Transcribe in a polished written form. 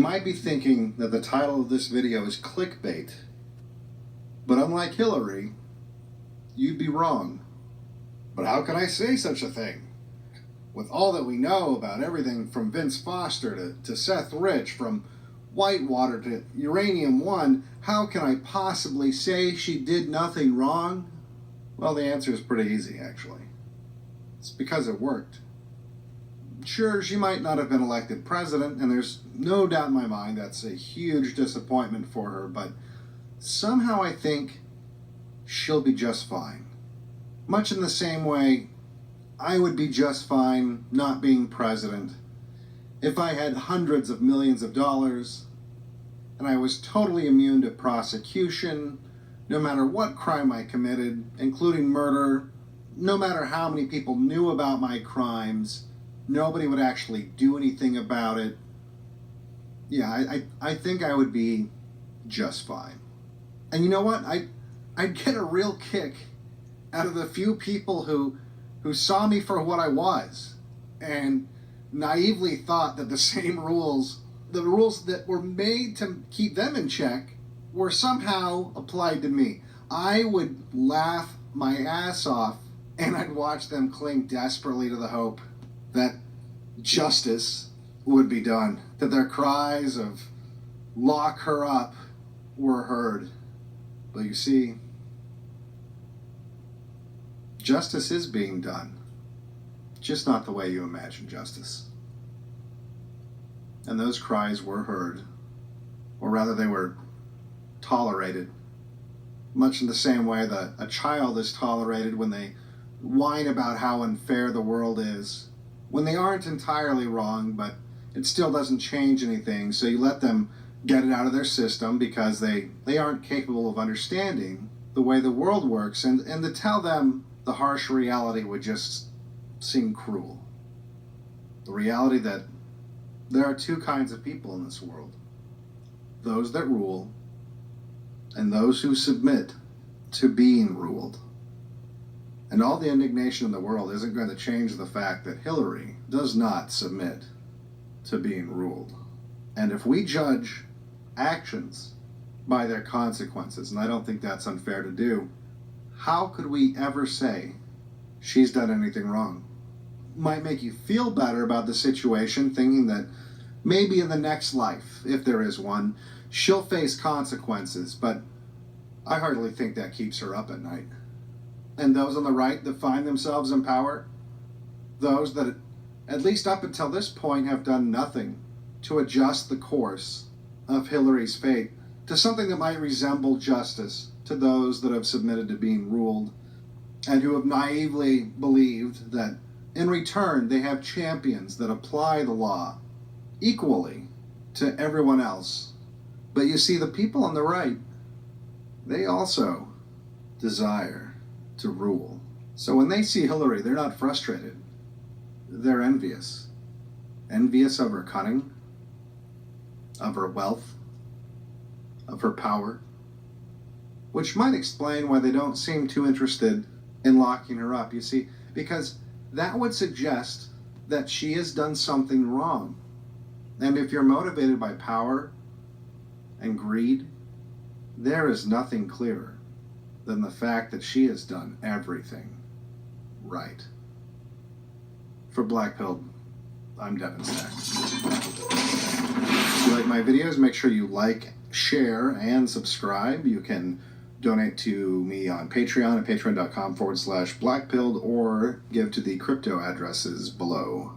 might be thinking that the title of this video is clickbait, but unlike Hillary, you'd be wrong. But how can I say such a thing? With all that we know about everything from Vince Foster to Seth Rich, from Whitewater to Uranium One, how can I possibly say she did nothing wrong? Well, the answer is pretty easy, actually. It's because it worked. Sure, she might not have been elected president, and there's no doubt in my mind that's a huge disappointment for her, but somehow I think she'll be just fine. Much in the same way I would be just fine not being president if I had hundreds of millions of dollars and I was totally immune to prosecution, no matter what crime I committed, including murder, no matter how many people knew about my crimes, nobody would actually do anything about it. Yeah, I think I would be just fine. And you know what? I'd get a real kick out of the few people who saw me for what I was and naively thought that the same rules, the rules that were made to keep them in check, were somehow applied to me. I would laugh my ass off and I'd watch them cling desperately to the hope that justice would be done, that their cries of lock her up were heard. But you see, justice is being done, just not the way you imagine justice. And those cries were heard, or rather they were tolerated, much in the same way that a child is tolerated when they whine about how unfair the world is, when they aren't entirely wrong, but it still doesn't change anything, so you let them get it out of their system because they aren't capable of understanding the way the world works, and to tell them the harsh reality would just seem cruel. The reality that there are two kinds of people in this world: those that rule and those who submit to being ruled. And all the indignation in the world isn't going to change the fact that Hillary does not submit to being ruled. And if we judge actions by their consequences, and I don't think that's unfair to do, how could we ever say she's done anything wrong? Might make you feel better about the situation, thinking that maybe in the next life, if there is one, she'll face consequences, but I hardly think that keeps her up at night. And those on the right that find themselves in power, those that, at least up until this point, have done nothing to adjust the course of Hillary's fate to something that might resemble justice to those that have submitted to being ruled and who have naively believed that in return they have champions that apply the law equally to everyone else. But you see, the people on the right, they also desire to rule. So when they see Hillary, they're not frustrated. They're envious. Envious of her cunning, of her wealth, of her power, which might explain why they don't seem too interested in locking her up, you see, because that would suggest that she has done something wrong. And if you're motivated by power and greed, there is nothing clearer than the fact that she has done everything right. For Black Pilled, I'm Devin Stack. If you like my videos, make sure you like, share, and subscribe. You can donate to me on Patreon at patreon.com/blackpilled or give to the crypto addresses below.